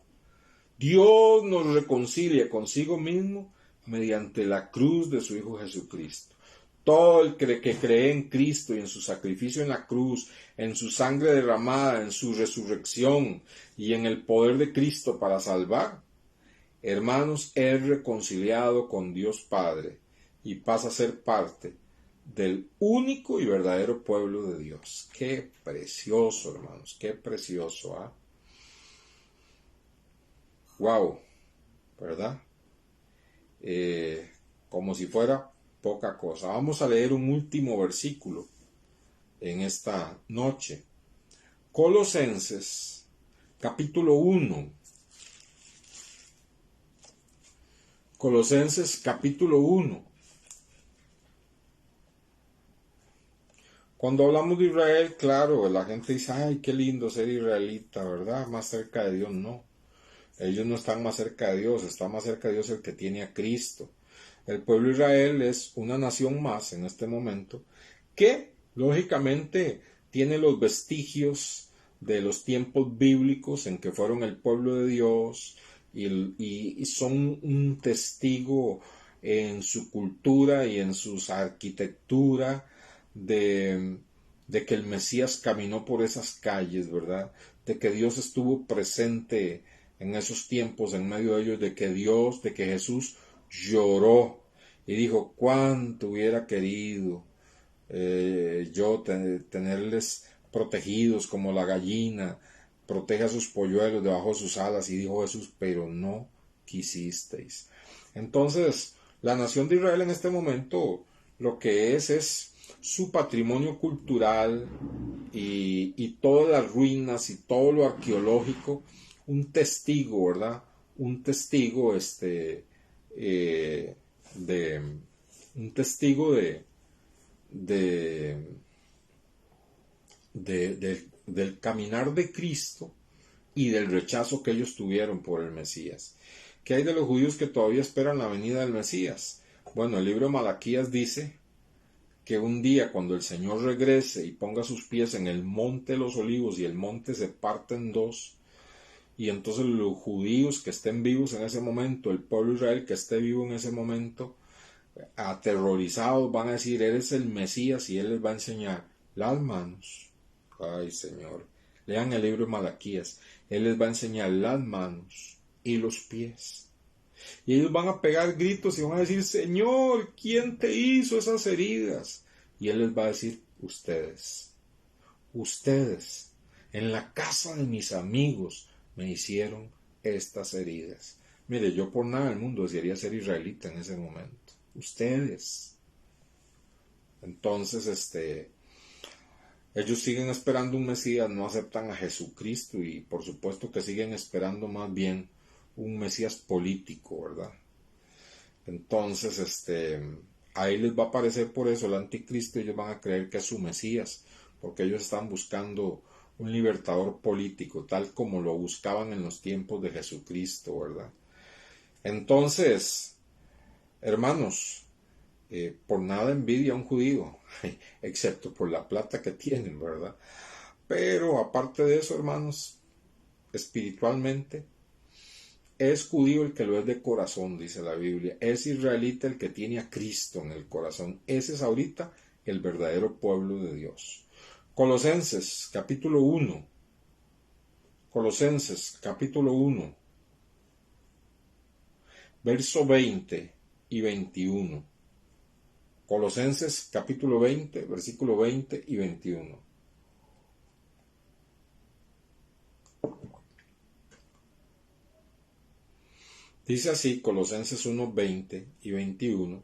[SPEAKER 1] Dios nos reconcilia consigo mismo mediante la cruz de su Hijo Jesucristo. Todo el que cree en Cristo y en su sacrificio en la cruz, en su sangre derramada, en su resurrección y en el poder de Cristo para salvar, hermanos, es reconciliado con Dios Padre y pasa a ser parte del único y verdadero pueblo de Dios. Qué precioso, hermanos, qué precioso, ¿ah? Wow, ¿verdad? Como si fuera poca cosa. Vamos a leer un último versículo en esta noche. Colosenses, capítulo 1. Colosenses, capítulo 1. Cuando hablamos de Israel, claro, la gente dice, ay, qué lindo ser israelita, ¿verdad? Más cerca de Dios, no. Ellos no están más cerca de Dios, está más cerca de Dios el que tiene a Cristo. El pueblo de Israel es una nación más en este momento que, lógicamente, tiene los vestigios de los tiempos bíblicos en que fueron el pueblo de Dios y son un testigo en su cultura y en su arquitectura de que el Mesías caminó por esas calles, ¿verdad? De que Dios estuvo presente en esos tiempos en medio de ellos, de que Jesús lloró y dijo, cuánto hubiera querido yo tenerles protegidos como la gallina protege a sus polluelos debajo de sus alas, y dijo Jesús, pero no quisisteis. Entonces, la nación de Israel en este momento lo que es su patrimonio cultural y todas las ruinas y todo lo arqueológico, un testigo, ¿verdad? Un testigo del caminar de Cristo y del rechazo que ellos tuvieron por el Mesías. ¿Qué hay de los judíos que todavía esperan la venida del Mesías? Bueno, el libro de Malaquías dice que un día cuando el Señor regrese y ponga sus pies en el monte de los olivos y el monte se parte en dos, y entonces los judíos que estén vivos en ese momento, el pueblo de Israel que esté vivo en ese momento, aterrorizados van a decir, eres el Mesías, y Él les va a enseñar las manos. Ay, Señor, lean el libro de Malaquías. Él les va a enseñar las manos y los pies. Y ellos van a pegar gritos y van a decir, Señor, ¿quién te hizo esas heridas? Y Él les va a decir, ustedes, en la casa de mis amigos me hicieron estas heridas. Mire, yo por nada del mundo desearía ser israelita en ese momento. Ustedes. Entonces, ellos siguen esperando un Mesías, no aceptan a Jesucristo y por supuesto que siguen esperando más bien un Mesías político, ¿verdad? Entonces, ahí les va a aparecer por eso el anticristo y ellos van a creer que es su Mesías, porque ellos están buscando un libertador político, tal como lo buscaban en los tiempos de Jesucristo, ¿verdad? Entonces, hermanos, por nada envidia a un judío, excepto por la plata que tienen, ¿verdad? Pero aparte de eso, hermanos, espiritualmente, es judío el que lo es de corazón, dice la Biblia. Es israelita el que tiene a Cristo en el corazón. Ese es ahorita el verdadero pueblo de Dios. Colosenses, capítulo 1. Colosenses, capítulo 1. Verso 20 y 21. Colosenses, capítulo 20, versículo 20 y 21. Dice así, Colosenses 1, 20 y 21.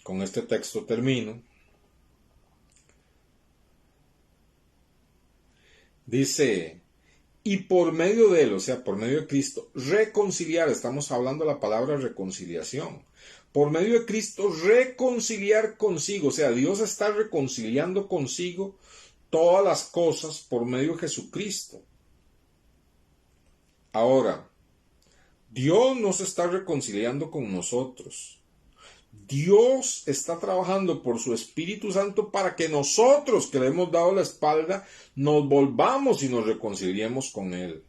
[SPEAKER 1] Con este texto termino. Dice, y por medio de él, o sea, por medio de Cristo, reconciliar, estamos hablando de la palabra reconciliación. Por medio de Cristo, reconciliar consigo, o sea, Dios está reconciliando consigo todas las cosas por medio de Jesucristo. Ahora, Dios nos está reconciliando con nosotros. Dios está trabajando por su Espíritu Santo para que nosotros, que le hemos dado la espalda, nos volvamos y nos reconciliemos con Él.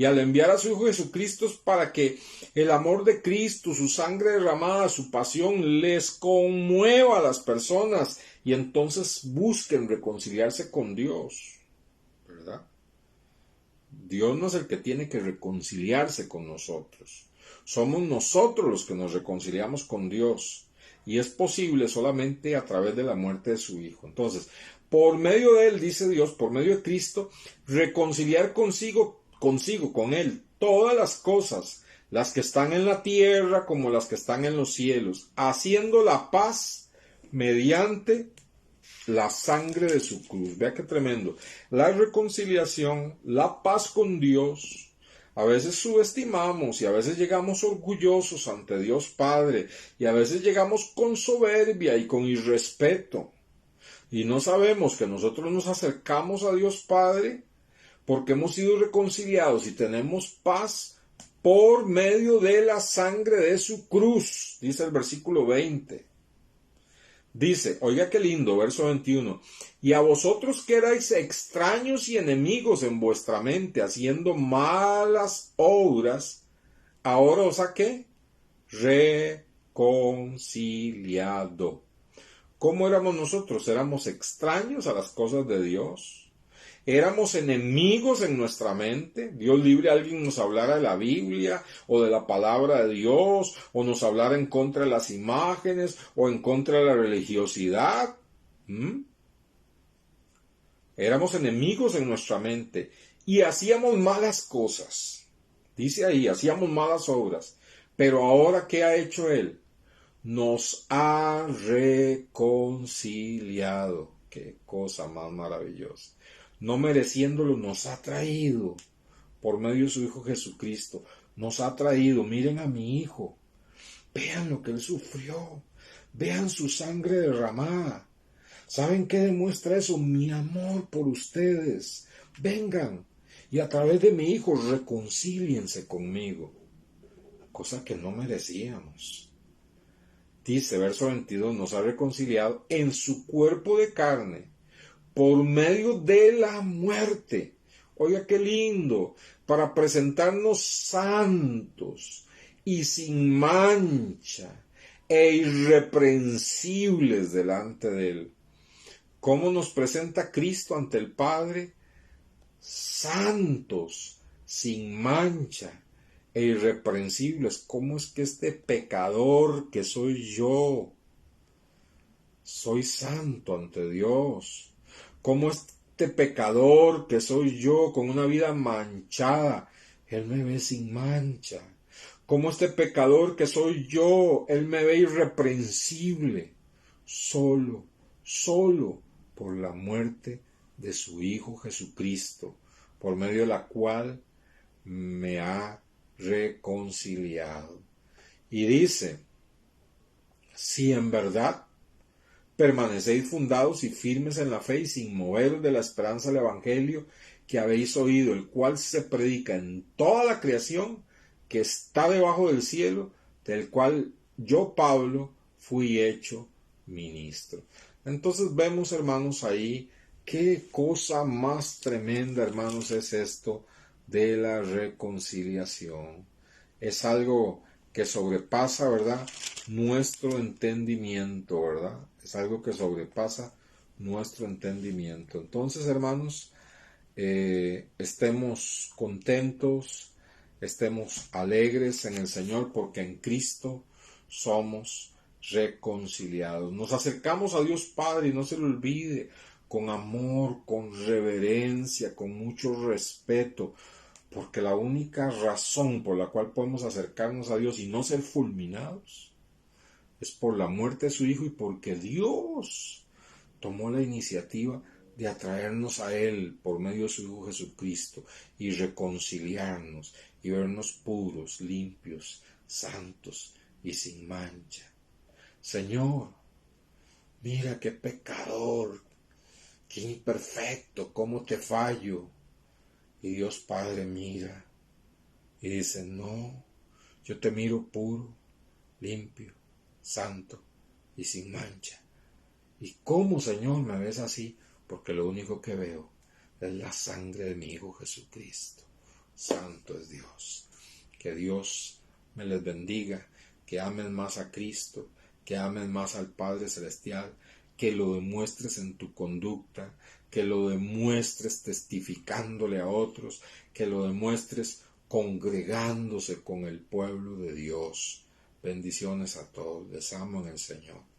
[SPEAKER 1] Y al enviar a su Hijo Jesucristo es para que el amor de Cristo, su sangre derramada, su pasión, les conmueva a las personas y entonces busquen reconciliarse con Dios, ¿verdad? Dios no es el que tiene que reconciliarse con nosotros. Somos nosotros los que nos reconciliamos con Dios. Y es posible solamente a través de la muerte de su Hijo. Entonces, por medio de Él, dice Dios, por medio de Cristo, reconciliar consigo, con Él, todas las cosas, las que están en la tierra como las que están en los cielos, haciendo la paz mediante la sangre de su cruz. Vea qué tremendo. La reconciliación, la paz con Dios. A veces subestimamos y a veces llegamos orgullosos ante Dios Padre y a veces llegamos con soberbia y con irrespeto. Y no sabemos que nosotros nos acercamos a Dios Padre porque hemos sido reconciliados y tenemos paz por medio de la sangre de su cruz, dice el versículo 20. Dice, oiga qué lindo, verso 21, y a vosotros que erais extraños y enemigos en vuestra mente, haciendo malas obras, ahora os ha ¿qué? Reconciliado. ¿Cómo éramos nosotros? Éramos extraños a las cosas de Dios. Éramos enemigos en nuestra mente. Dios libre, alguien nos hablara de la Biblia o de la palabra de Dios, o nos hablara en contra de las imágenes o en contra de la religiosidad. Éramos enemigos en nuestra mente y hacíamos malas cosas. Dice ahí, hacíamos malas obras. Pero ahora, ¿qué ha hecho Él? Nos ha reconciliado. Qué cosa más maravillosa. No mereciéndolo, nos ha traído por medio de su Hijo Jesucristo. Nos ha traído, miren a mi Hijo, vean lo que Él sufrió, vean su sangre derramada. ¿Saben qué demuestra eso? Mi amor por ustedes. Vengan y a través de mi Hijo reconcíliense conmigo, cosa que no merecíamos. Dice, verso 22, nos ha reconciliado en su cuerpo de carne, por medio de la muerte. Oiga qué lindo, para presentarnos santos y sin mancha e irreprensibles delante de Él. ¿Cómo nos presenta Cristo ante el Padre? Santos, sin mancha e irreprensibles. ¿Cómo es que este pecador que soy yo, soy santo ante Dios? ¿Cómo este pecador que soy yo con una vida manchada, Él me ve sin mancha? ¿Cómo este pecador que soy yo, Él me ve irreprensible? Solo por la muerte de su Hijo Jesucristo, por medio de la cual me ha reconciliado. Y dice, si en verdad permanecéis fundados y firmes en la fe y sin moveros de la esperanza del Evangelio que habéis oído, el cual se predica en toda la creación que está debajo del cielo, del cual yo, Pablo, fui hecho ministro. Entonces vemos, hermanos, ahí qué cosa más tremenda, hermanos, es esto de la reconciliación. Es algo que sobrepasa, ¿verdad?, nuestro entendimiento, ¿verdad? Es algo que sobrepasa nuestro entendimiento. Entonces, hermanos, estemos contentos, estemos alegres en el Señor, porque en Cristo somos reconciliados. Nos acercamos a Dios Padre, y no se lo olvide, con amor, con reverencia, con mucho respeto, porque la única razón por la cual podemos acercarnos a Dios y no ser fulminados es por la muerte de su Hijo y porque Dios tomó la iniciativa de atraernos a Él por medio de su Hijo Jesucristo y reconciliarnos y vernos puros, limpios, santos y sin mancha. Señor, mira qué pecador, qué imperfecto, cómo te fallo. Y Dios Padre mira y dice, no, yo te miro puro, limpio, santo y sin mancha. ¿Y cómo, Señor, me ves así? Porque lo único que veo es la sangre de mi Hijo Jesucristo. santo es Dios. Que Dios me les bendiga, que amen más a Cristo, que amen más al Padre Celestial, que lo demuestres en tu conducta, que lo demuestres testificándole a otros, que lo demuestres congregándose con el pueblo de Dios. Bendiciones a todos, les amo en el Señor.